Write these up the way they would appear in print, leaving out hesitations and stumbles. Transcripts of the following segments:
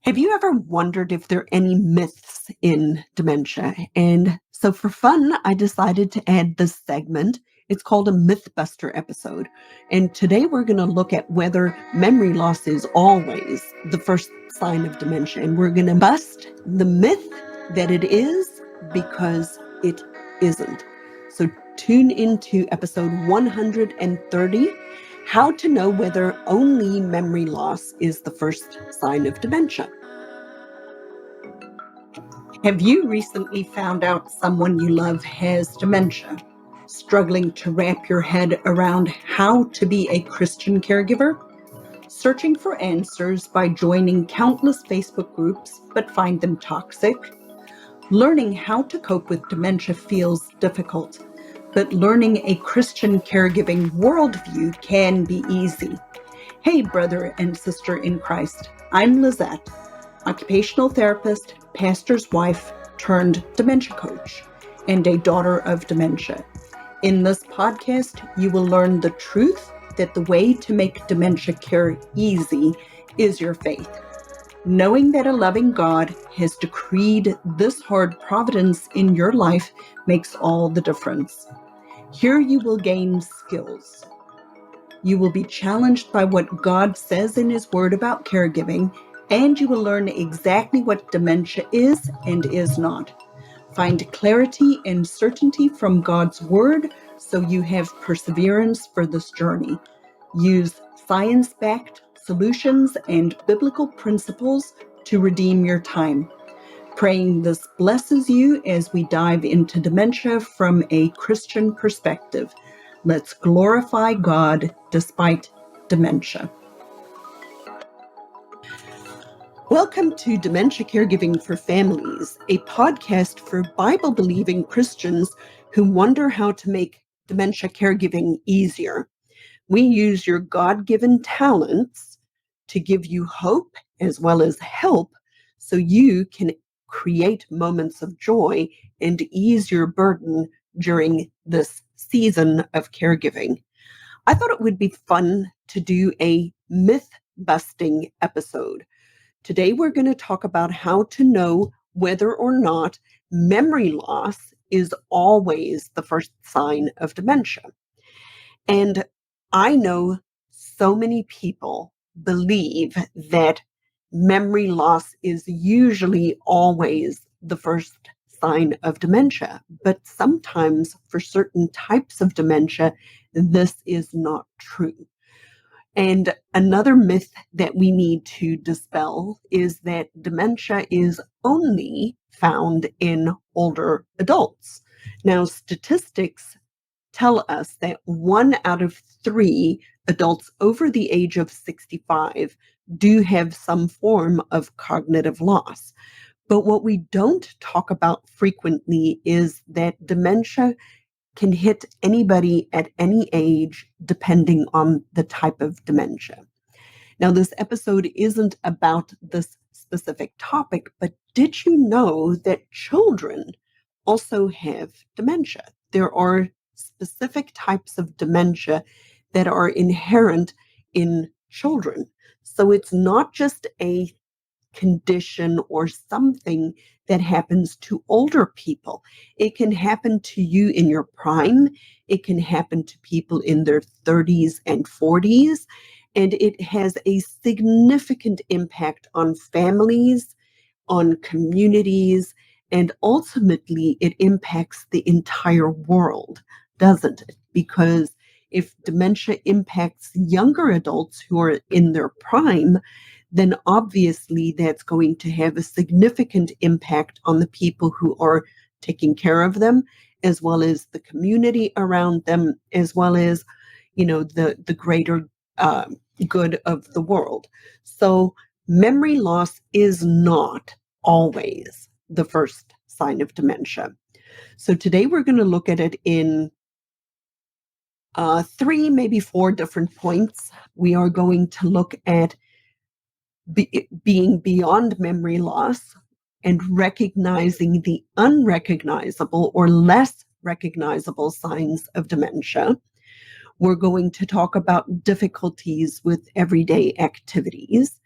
Have you ever wondered if there are any myths in dementia? And so for fun, I decided to add this segment. It's called a Mythbuster episode. And today we're going to look at whether memory loss is always the first sign of dementia. And we're going to bust the myth that it is because it isn't. So tune into episode 130. How to know whether only memory loss is the first sign of dementia. Have you recently found out someone you love has dementia? Struggling to wrap your head around how to be a Christian caregiver? Searching for answers by joining countless Facebook groups but find them toxic? Learning how to cope with dementia feels difficult, but learning a Christian caregiving worldview can be easy. Hey, brother and sister in Christ, I'm Lizette, occupational therapist, pastor's wife turned dementia coach, and a daughter of dementia. In this podcast, you will learn the truth that the way to make dementia care easy is your faith. Knowing that a loving God has decreed this hard providence in your life makes all the difference. Here you will gain skills. You will be challenged by what God says in His Word about caregiving, and you will learn exactly what dementia is and is not. Find clarity and certainty from God's Word so you have perseverance for this journey. Use science-backed solutions and biblical principles to redeem your time. Praying this blesses you as we dive into dementia from a Christian perspective. Let's glorify God despite dementia. Welcome to Dementia Caregiving for Families, a podcast for Bible-believing Christians who wonder how to make dementia caregiving easier. We use your God-given talents to give you hope as well as help so you can create moments of joy and ease your burden during this season of caregiving. I thought it would be fun to do a myth-busting episode. Today, we're going to talk about how to know whether or not memory loss is always the first sign of dementia. And I know so many people believe that memory loss is usually always the first sign of dementia, but sometimes for certain types of dementia, this is not true. And another myth that we need to dispel is that dementia is only found in older adults. Now, statistics tell us that 1 out of 3 adults over the age of 65 do have some form of cognitive loss. But what we don't talk about frequently is that dementia can hit anybody at any age, depending on the type of dementia. Now, this episode isn't about this specific topic, but did you know that children also have dementia? There are specific types of dementia that are inherent in children. So it's not just a condition or something that happens to older people. It can happen to you in your prime. It can happen to people in their 30s and 40s. And it has a significant impact on families, on communities, and ultimately it impacts the entire world, doesn't it? Because if dementia impacts younger adults who are in their prime, then obviously that's going to have a significant impact on the people who are taking care of them, as well as the community around them, as well as, the greater good of the world. So memory loss is not always the first sign of dementia. So today we're going to look at it in 3, maybe 4 different points. We are going to look at being beyond memory loss and recognizing the unrecognizable or less recognizable signs of dementia. We're going to talk about difficulties with everyday activities.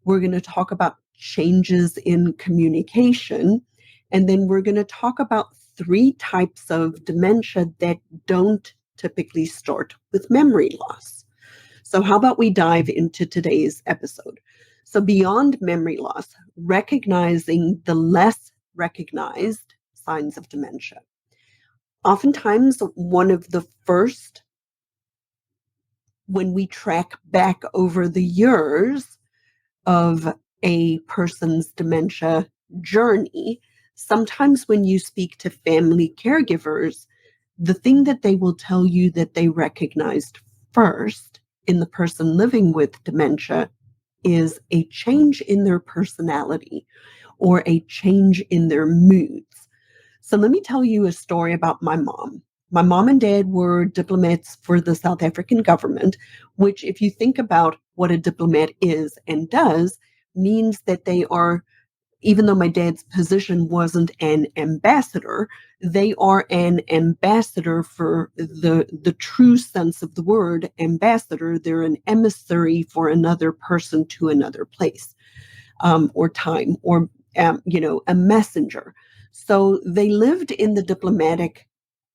We're going to talk about changes in communication. And then we're going to talk about 3 types of dementia that don't typically start with memory loss. So, how about we dive into today's episode? So, beyond memory loss, recognizing the less recognized signs of dementia. Oftentimes, one of the first, when we track back over the years of a person's dementia journey, sometimes when you speak to family caregivers, the thing that they will tell you that they recognized first in the person living with dementia is a change in their personality or a change in their moods. So let me tell you a story about my mom. My mom and dad were diplomats for the South African government, which, if you think about what a diplomat is and does, means that they are, even though my dad's position wasn't an ambassador, they are an ambassador for the true sense of the word ambassador. They're an emissary for another person to another place, or time, or a messenger. So they lived in the diplomatic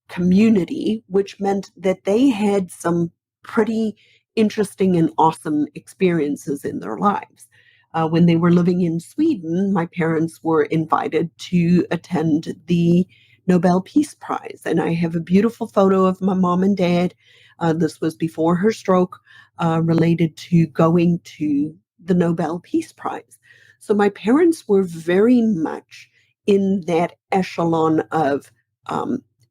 community, which meant that they had some pretty interesting and awesome experiences in their lives. When they were living in Sweden, my parents were invited to attend the Nobel Peace Prize. And I have a beautiful photo of my mom and dad. This was before her stroke, related to going to the Nobel Peace Prize. So my parents were very much in that echelon of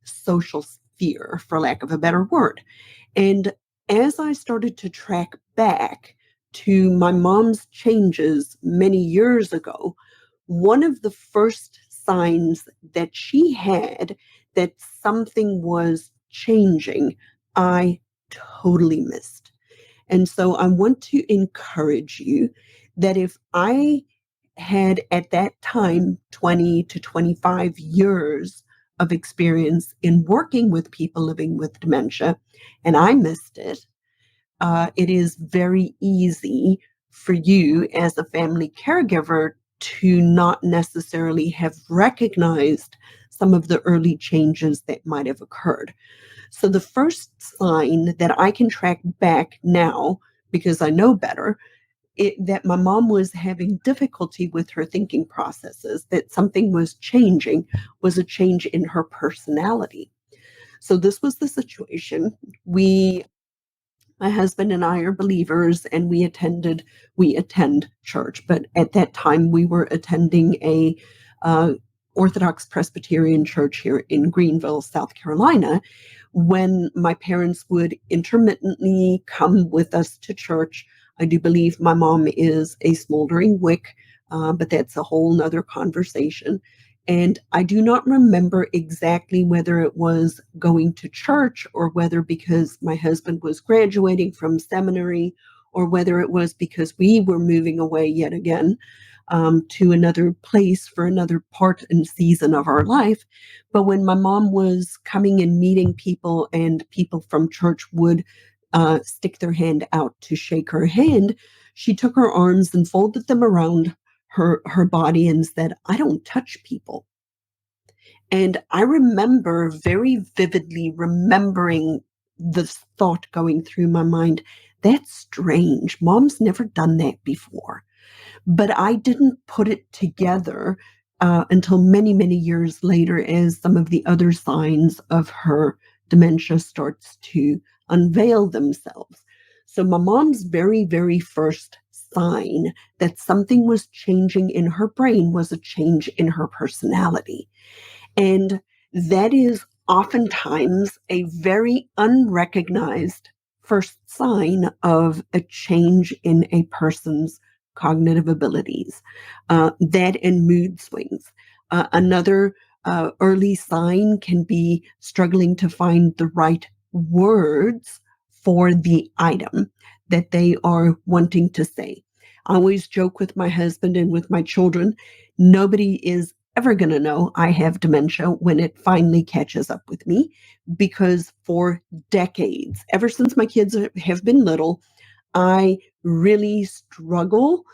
social sphere, for lack of a better word. And as I started to track back to my mom's changes many years ago, one of the first signs that she had that something was changing, I totally missed. And so I want to encourage you that if I had at that time 20 to 25 years of experience in working with people living with dementia, and I missed it, it is very easy for you as a family caregiver to not necessarily have recognized some of the early changes that might have occurred. So the first sign that I can track back now, because I know better, that my mom was having difficulty with her thinking processes, that something was changing, was a change in her personality. So this was the situation. My husband and I are believers, and we attend church, but at that time we were attending a Orthodox Presbyterian church here in Greenville, South Carolina. When my parents would intermittently come with us to church, I do believe my mom is a smoldering wick, but that's a whole nother conversation. And I do not remember exactly whether it was going to church or whether because my husband was graduating from seminary or whether it was because we were moving away yet again, to another place for another part and season of our life. But when my mom was coming and meeting people and people from church would stick their hand out to shake her hand, she took her arms and folded them around her body and said, "I don't touch people." And I remember very vividly remembering this thought going through my mind. That's strange. Mom's never done that before. But I didn't put it together until many, many years later as some of the other signs of her dementia starts to unveil themselves. So my mom's very, very first sign that something was changing in her brain was a change in her personality. And that is oftentimes a very unrecognized first sign of a change in a person's cognitive abilities, that and mood swings. Another early sign can be struggling to find the right words for the item that they are wanting to say. I always joke with my husband and with my children, nobody is ever going to know I have dementia when it finally catches up with me, because for decades, ever since my kids have been little, I really struggle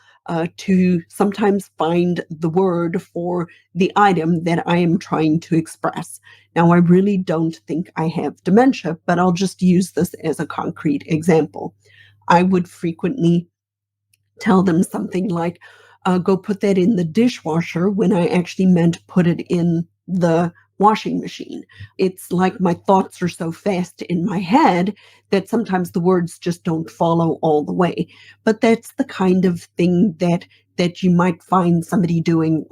to sometimes find the word for the item that I am trying to express. Now, I really don't think I have dementia, but I'll just use this as a concrete example. I would frequently tell them something like, go put that in the dishwasher when I actually meant put it in the washing machine. It's like my thoughts are so fast in my head that sometimes the words just don't follow all the way. But that's the kind of thing that you might find somebody doing,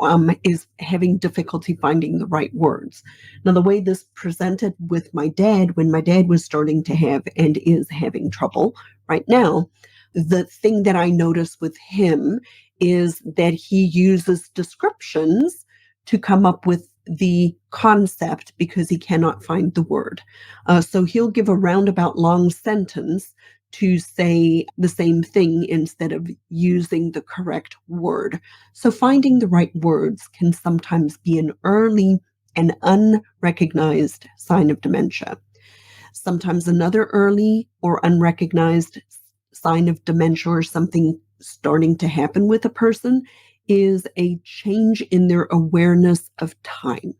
is having difficulty finding the right words. Now, the way this presented with my dad, when my dad was starting to have and is having trouble right now, the thing that I notice with him is that he uses descriptions to come up with the concept because he cannot find the word. So he'll give a roundabout long sentence to say the same thing instead of using the correct word. So finding the right words can sometimes be an early and unrecognized sign of dementia. Sometimes another early or unrecognized sign of dementia or something starting to happen with a person is a change in their awareness of time.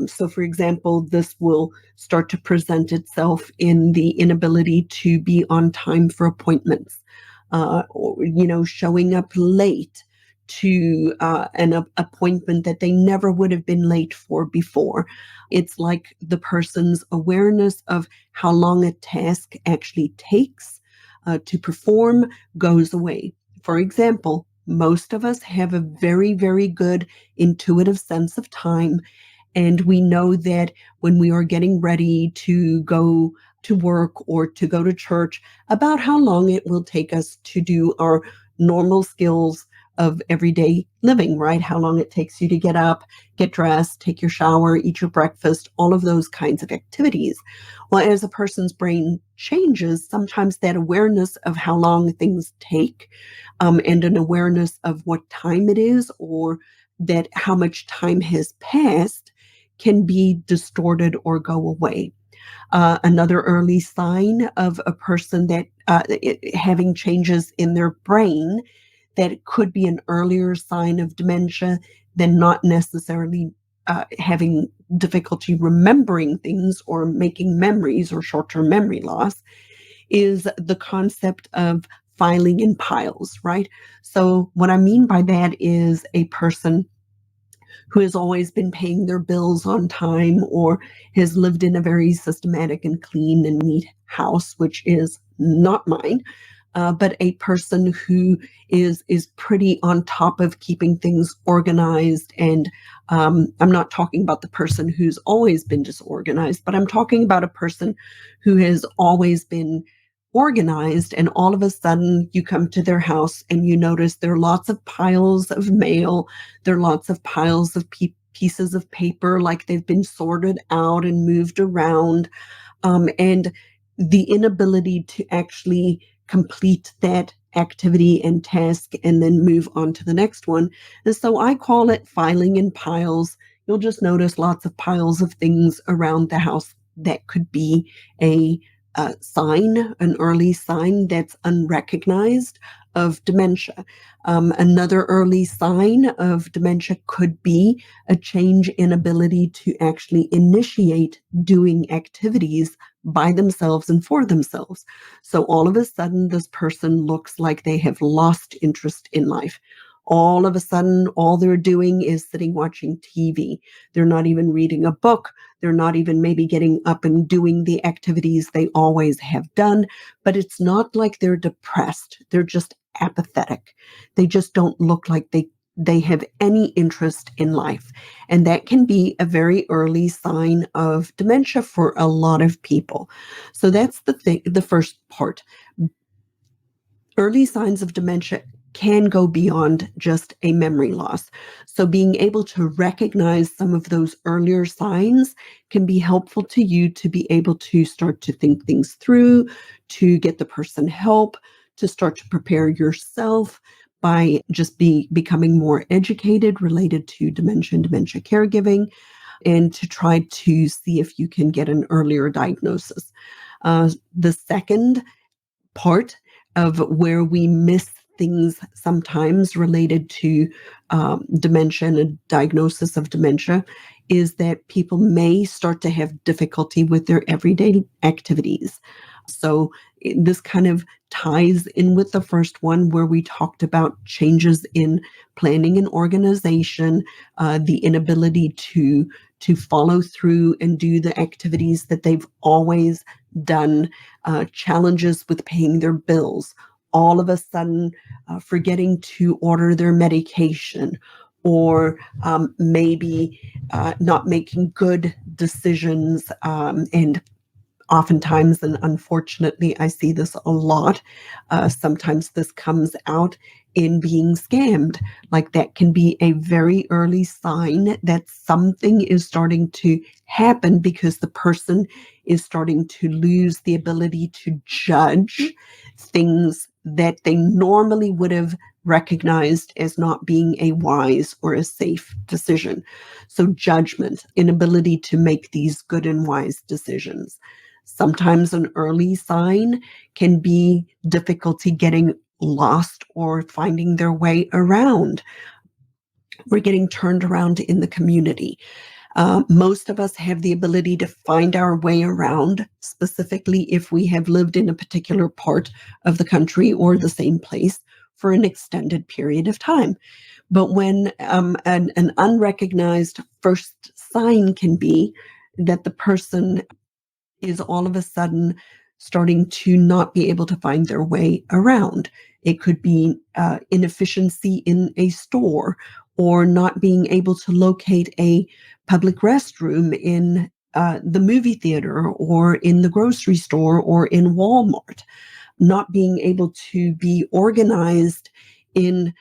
So, for example, this will start to present itself in the inability to be on time for appointments, or showing up late to an appointment that they never would have been late for before. It's like the person's awareness of how long a task actually takes to perform goes away. For example, most of us have a very, very good intuitive sense of time, and we know that when we are getting ready to go to work or to go to church, about how long it will take us to do our normal skills of everyday living, right? How long it takes you to get up, get dressed, take your shower, eat your breakfast, all of those kinds of activities. Well, as a person's brain changes, sometimes that awareness of how long things take, and an awareness of what time it is, or that how much time has passed, can be distorted or go away. Another early sign of a person that having changes in their brain, that it could be an earlier sign of dementia than not necessarily having difficulty remembering things or making memories or short-term memory loss, is the concept of filing in piles, right? So what I mean by that is a person who has always been paying their bills on time or has lived in a very systematic and clean and neat house, which is not mine, but a person who is pretty on top of keeping things organized. And I'm not talking about the person who's always been disorganized, but I'm talking about a person who has always been organized, and all of a sudden you come to their house and you notice there are lots of piles of mail, there are lots of piles of pieces of paper, like they've been sorted out and moved around, and the inability to actually complete that activity and task and then move on to the next one. And so I call it filing in piles. You'll just notice lots of piles of things around the house that could be a sign, an early sign that's unrecognized of dementia. Another early sign of dementia could be a change in ability to actually initiate doing activities by themselves and for themselves. So all of a sudden, this person looks like they have lost interest in life. All of a sudden, all they're doing is sitting watching TV. They're not even reading a book. They're not even maybe getting up and doing the activities they always have done. But it's not like they're depressed. They're just apathetic. They just don't look like they have any interest in life. And that can be a very early sign of dementia for a lot of people. So that's the thing, the first part. Early signs of dementia can go beyond just a memory loss. So being able to recognize some of those earlier signs can be helpful to you to be able to start to think things through, to get the person help, to start to prepare yourself by just becoming more educated related to dementia and dementia caregiving, and to try to see if you can get an earlier diagnosis. The second part of where we miss things sometimes related to dementia and a diagnosis of dementia is that people may start to have difficulty with their everyday activities. So this kind of ties in with the first one where we talked about changes in planning and organization, the inability to follow through and do the activities that they've always done, challenges with paying their bills, all of a sudden forgetting to order their medication, or maybe not making good decisions, and oftentimes, and unfortunately, I see this a lot. Sometimes this comes out in being scammed. Like that can be a very early sign that something is starting to happen because the person is starting to lose the ability to judge things that they normally would have recognized as not being a wise or a safe decision. So, judgment, inability to make these good and wise decisions. Sometimes an early sign can be difficulty getting lost or finding their way around. We're getting turned around in the community. Most of us have the ability to find our way around, specifically if we have lived in a particular part of the country or the same place for an extended period of time. But when an unrecognized first sign can be that the person is all of a sudden starting to not be able to find their way around. It could be inefficiency in a store, or not being able to locate a public restroom in the movie theater or in the grocery store or in Walmart, not being able to be organized in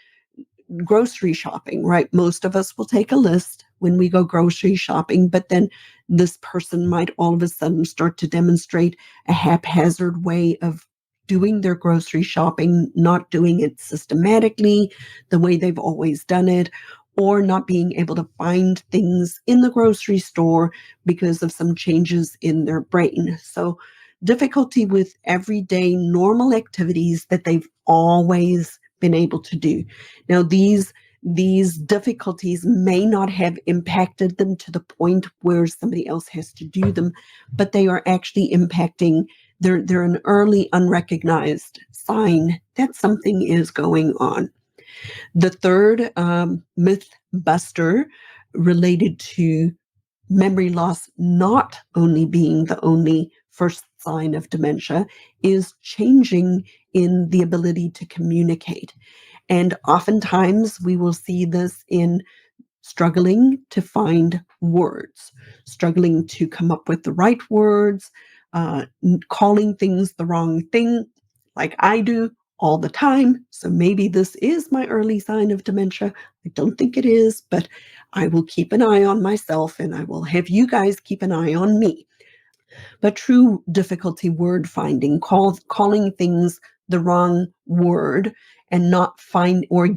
grocery shopping, right? Most of us will take a list when we go grocery shopping, but then this person might all of a sudden start to demonstrate a haphazard way of doing their grocery shopping, not doing it systematically the way they've always done it, or not being able to find things in the grocery store because of some changes in their brain. So difficulty with everyday normal activities that they've always been able to do. Now, these difficulties may not have impacted them to the point where somebody else has to do them, but they are actually impacting. They're an early unrecognized sign that something is going on. The third myth buster related to memory loss not only being the only first sign of dementia is changing in the ability to communicate. And oftentimes we will see this in struggling to find words, struggling to come up with the right words, calling things the wrong thing, like I do all the time. So maybe this is my early sign of dementia. I don't think it is, but I will keep an eye on myself, and I will have you guys keep an eye on me. But true difficulty word finding, calling things the wrong word and not find or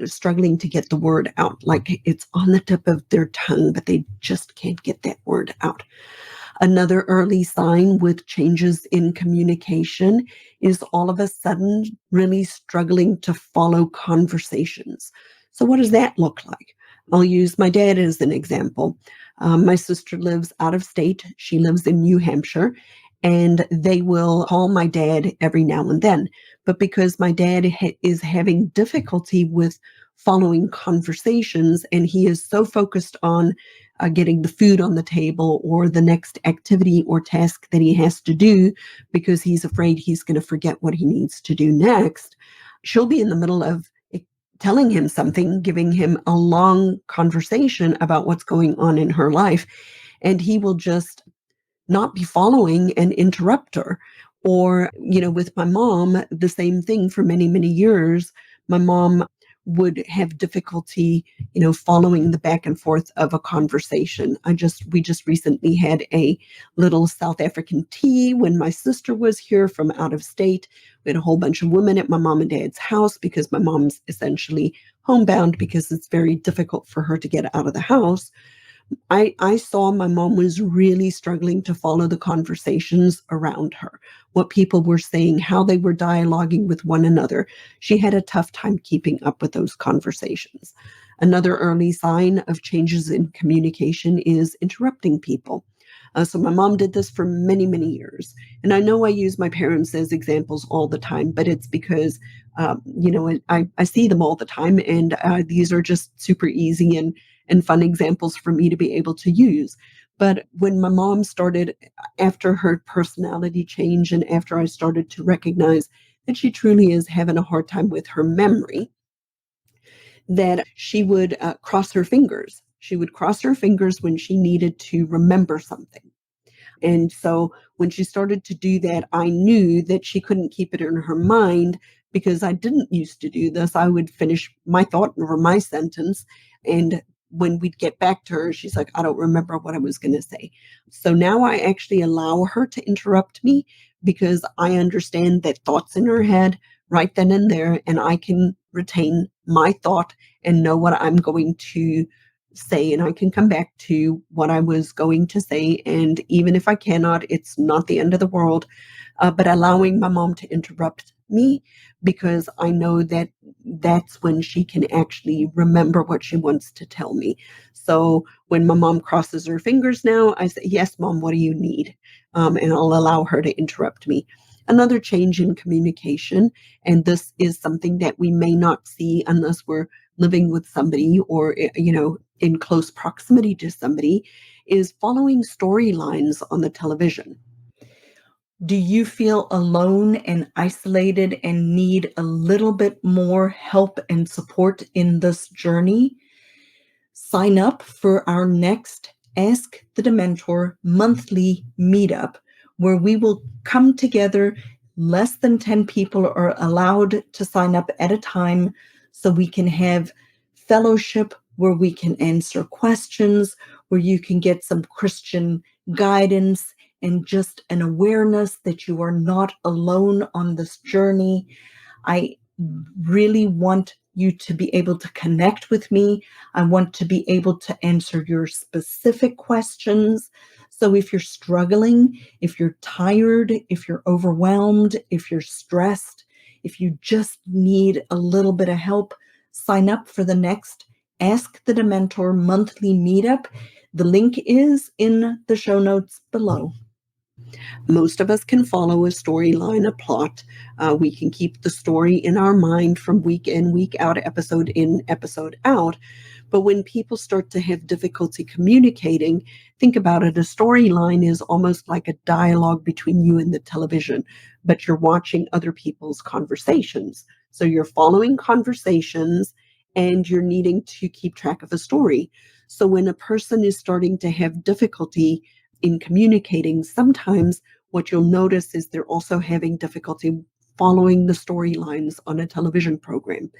struggling to get the word out, like it's on the tip of their tongue, but they just can't get that word out. Another early sign with changes in communication is all of a sudden really struggling to follow conversations. So what does that look like? I'll use my dad as an example. My sister lives out of state. She lives in New Hampshire, and they will call my dad every now and then. But because my dad is having difficulty with following conversations, and he is so focused on getting the food on the table or the next activity or task that he has to do because he's afraid he's going to forget what he needs to do next, she'll be in the middle of telling him something, giving him a long conversation about what's going on in her life, and he will just not be following and interrupt her. Or, with my mom, the same thing for many, many years. My mom would have difficulty, following the back and forth of a conversation. We just recently had a little South African tea when my sister was here from out of state. We had a whole bunch of women at my mom and dad's house because my mom's essentially homebound because it's very difficult for her to get out of the house. I saw my mom was really struggling to follow the conversations around her, what people were saying, how they were dialoguing with one another. She had a tough time keeping up with those conversations. Another early sign of changes in communication is interrupting people. So my mom did this for many, many years. And I know I use my parents as examples all the time, but it's because, I see them all the time. And these are just super easy and fun examples for me to be able to use. But when my mom started, after her personality change and after I started to recognize that she truly is having a hard time with her memory, that she would cross her fingers. She would cross her fingers when she needed to remember something. And so when she started to do that, I knew that she couldn't keep it in her mind because I didn't used to do this. I would finish my thought or my sentence. And when we'd get back to her, she's like, I don't remember what I was going to say. So now I actually allow her to interrupt me because I understand that thoughts in her head right then and there, and I can retain my thought and know what I'm going to say, and I can come back to what I was going to say. And even if I cannot, it's not the end of the world. But allowing my mom to interrupt me because I know that that's when she can actually remember what she wants to tell me. So when my mom crosses her fingers now, I say, yes, mom, what do you need? And I'll allow her to interrupt me. Another change in communication, and this is something that we may not see unless we're living with somebody or, in close proximity to somebody, is following storylines on the television. Do you feel alone and isolated and need a little bit more help and support in this journey? Sign up for our next Ask the Dementor monthly meetup, where we will come together. Less than 10 people are allowed to sign up at a time so we can have fellowship where we can answer questions, where you can get some Christian guidance and just an awareness that you are not alone on this journey. I really want you to be able to connect with me. I want to be able to answer your specific questions. So if you're struggling, if you're tired, if you're overwhelmed, if you're stressed, if you just need a little bit of help, sign up for the next Ask the Dementor monthly meetup. The link is in the show notes below. Most of us can follow a storyline, a plot. We can keep the story in our mind from week in, week out, episode in, episode out. But when people start to have difficulty communicating, think about it. A storyline is almost like a dialogue between you and the television, but you're watching other people's conversations. So you're following conversations and you're needing to keep track of a story. So when a person is starting to have difficulty in communicating, sometimes what you'll notice is they're also having difficulty following the storylines on a television program.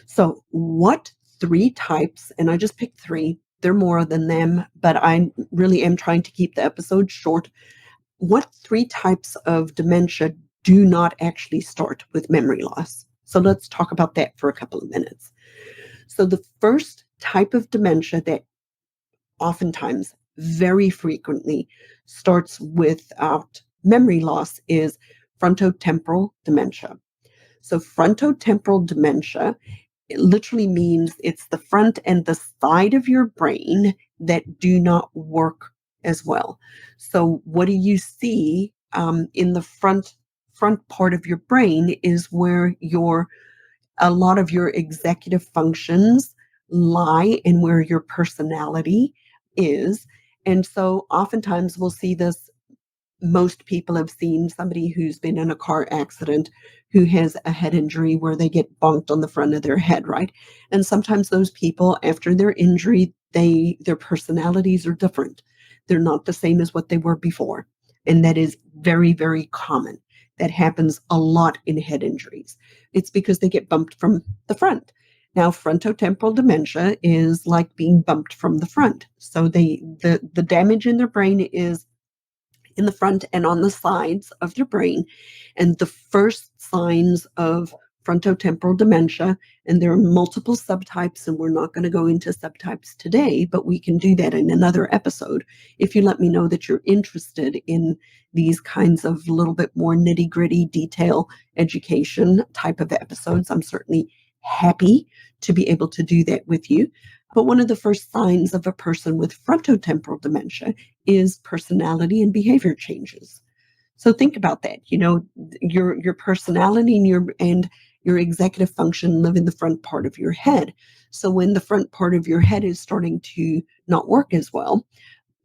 So, what three types, and I just picked three, there are more than them, but I really am trying to keep the episode short. What three types of dementia do not actually start with memory loss? So, let's talk about that for a couple of minutes. So, the first type of dementia that oftentimes, very frequently, starts without memory loss is frontotemporal dementia. So, frontotemporal dementia, it literally means it's the front and the side of your brain that do not work as well. So, what do you see in the front part of your brain is where a lot of your executive functions lie and where your personality is. And so oftentimes we'll see this. Most people have seen somebody who's been in a car accident who has a head injury where they get bonked on the front of their head, right? And sometimes those people, after their injury, their personalities are different. They're not the same as what they were before. And that is very, very common. That happens a lot in head injuries. It's because they get bumped from the front. Now, frontotemporal dementia is like being bumped from the front. So the damage in their brain is in the front and on the sides of their brain. And the first signs of frontotemporal dementia, and there are multiple subtypes, and we're not going to go into subtypes today, but we can do that in another episode. If you let me know that you're interested in these kinds of little bit more nitty-gritty detail education type of episodes, I'm certainly happy to be able to do that with you. But one of the first signs of a person with frontotemporal dementia is personality and behavior changes. So think about that. Your personality and your executive function live in the front part of your head. So when the front part of your head is starting to not work as well,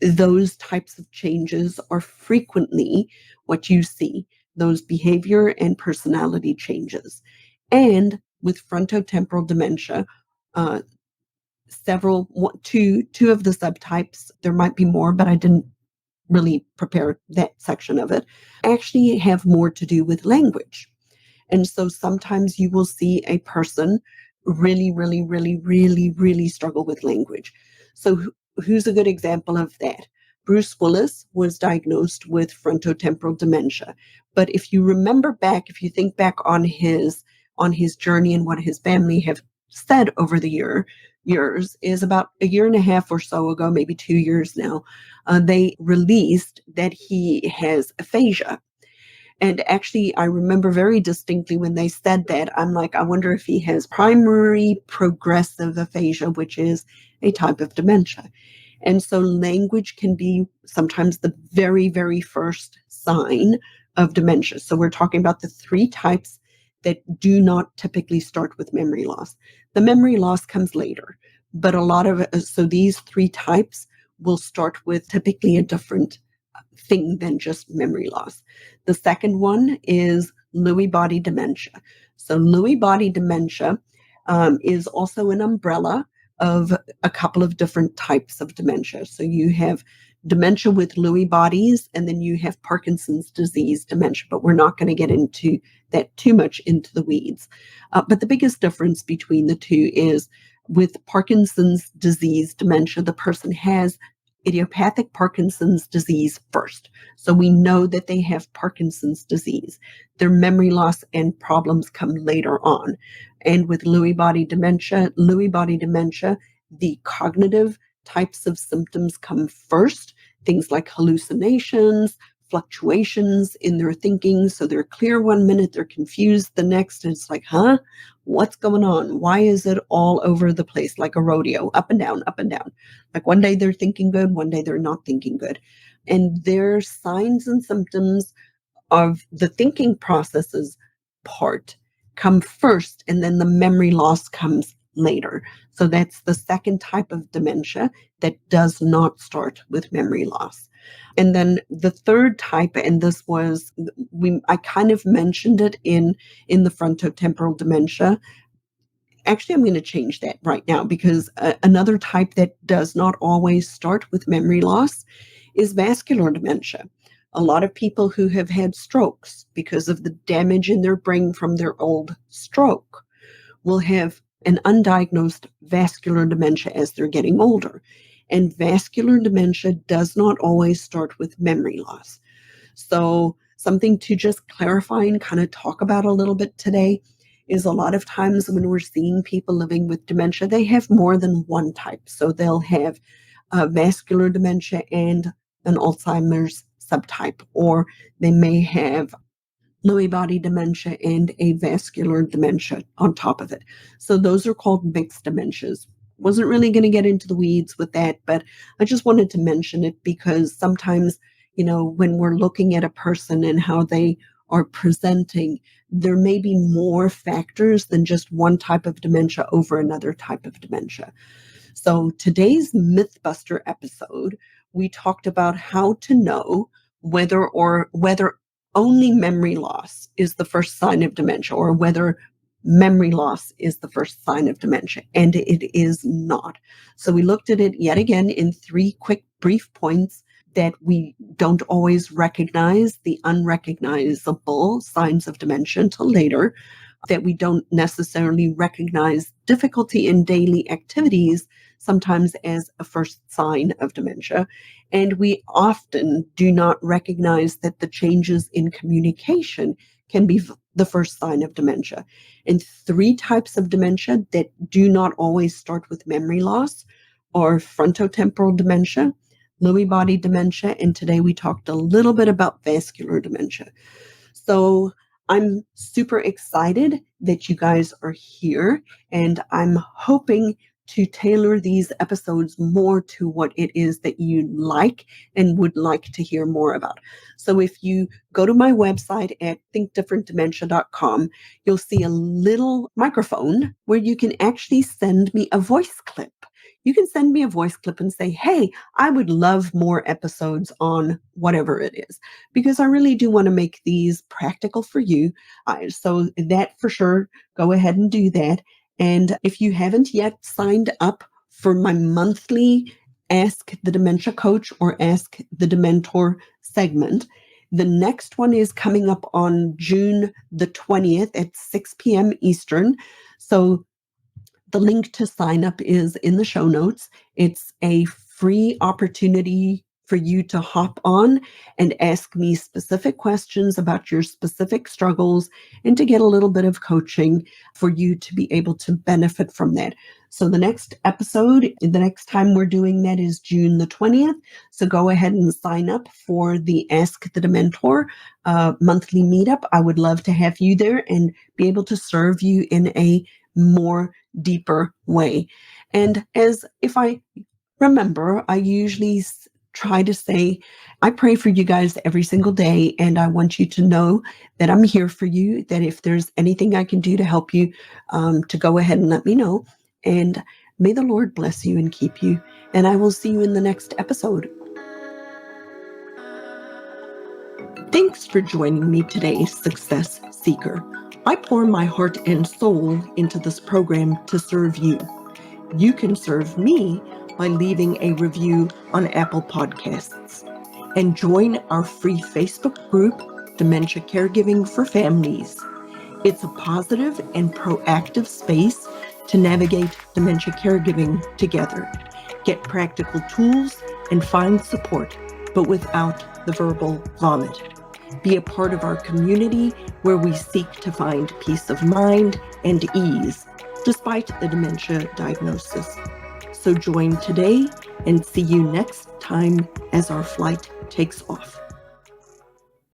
those types of changes are frequently what you see, those behavior and personality changes. And with frontotemporal dementia, uh, two of the subtypes, there might be more, but I didn't really prepare that section of it, actually have more to do with language. And so sometimes you will see a person really, really, really, really, really struggle with language. So who's a good example of that? Bruce Willis was diagnosed with frontotemporal dementia. But if you remember back, if you think back on his journey and what his family have said over the years, is about a year and a half or so ago, maybe 2 years now, they released that he has aphasia. And actually, I remember very distinctly when they said that, I'm like, I wonder if he has primary progressive aphasia, which is a type of dementia. And so language can be sometimes the very, very first sign of dementia. So we're talking about the three types that do not typically start with memory loss. The memory loss comes later, but so these three types will start with typically a different thing than just memory loss. The second one is Lewy body dementia. So Lewy body dementia is also an umbrella of a couple of different types of dementia. So you have dementia with Lewy bodies, and then you have Parkinson's disease dementia, but we're not going to get into that too much into the weeds. But the biggest difference between the two is with Parkinson's disease dementia, the person has idiopathic Parkinson's disease first. So we know that they have Parkinson's disease. Their memory loss and problems come later on. And with Lewy body dementia, the cognitive types of symptoms come first, things like hallucinations, fluctuations in their thinking. So they're clear one minute, they're confused the next. And it's like, huh? What's going on? Why is it all over the place like a rodeo, up and down, up and down? Like one day they're thinking good, one day they're not thinking good. And their signs and symptoms of the thinking processes part come first, and then the memory loss comes later. So that's the second type of dementia that does not start with memory loss. And then the third type, and this was I kind of mentioned it in the frontotemporal dementia. Actually, I'm going to change that right now because another type that does not always start with memory loss is vascular dementia. A lot of people who have had strokes because of the damage in their brain from their old stroke will have an undiagnosed vascular dementia as they're getting older. And vascular dementia does not always start with memory loss. So something to just clarify and kind of talk about a little bit today is a lot of times when we're seeing people living with dementia, they have more than one type. So they'll have vascular dementia and an Alzheimer's subtype, or they may have Lewy body dementia and a vascular dementia on top of it. So those are called mixed dementias. Wasn't really going to get into the weeds with that, but I just wanted to mention it because sometimes, when we're looking at a person and how they are presenting, there may be more factors than just one type of dementia over another type of dementia. So today's Mythbuster episode, we talked about how to know whether only memory loss is the first sign of dementia, or whether memory loss is the first sign of dementia, and it is not. So we looked at it yet again in 3 quick brief points: that we don't always recognize the unrecognizable signs of dementia until later, that we don't necessarily recognize difficulty in daily activities sometimes as a first sign of dementia, and we often do not recognize that the changes in communication can be the first sign of dementia. And 3 types of dementia that do not always start with memory loss are frontotemporal dementia, Lewy body dementia, and today we talked a little bit about vascular dementia. So I'm super excited that you guys are here, and I'm hoping to tailor these episodes more to what it is that you like and would like to hear more about. So if you go to my website at thinkdifferentdementia.com, you'll see a little microphone where you can actually send me a voice clip. You can send me a voice clip and say, hey, I would love more episodes on whatever it is, because I really do want to make these practical for you. So that for sure, go ahead and do that. And if you haven't yet signed up for my monthly Ask the Dementia Coach or Ask the Dementor segment, the next one is coming up on June the 20th at 6 p.m. Eastern. So the link to sign up is in the show notes. It's a free opportunity for you to hop on and ask me specific questions about your specific struggles and to get a little bit of coaching for you to be able to benefit from that. So the next episode, the next time we're doing that is June the 20th. So go ahead and sign up for the Ask the Dementor monthly meetup. I would love to have you there and be able to serve you in a more deeper way. And as if I remember, I usually try to say, I pray for you guys every single day, and I want you to know that I'm here for you, that if there's anything I can do to help you, to go ahead and let me know. And may the Lord bless you and keep you. And I will see you in the next episode. Thanks for joining me today, Success Seeker. I pour my heart and soul into this program to serve you. You can serve me by leaving a review on Apple Podcasts. And join our free Facebook group, Dementia Caregiving for Families. It's a positive and proactive space to navigate dementia caregiving together. Get practical tools and find support, but without the verbal vomit. Be a part of our community where we seek to find peace of mind and ease despite the dementia diagnosis. So join today and see you next time as our flight takes off.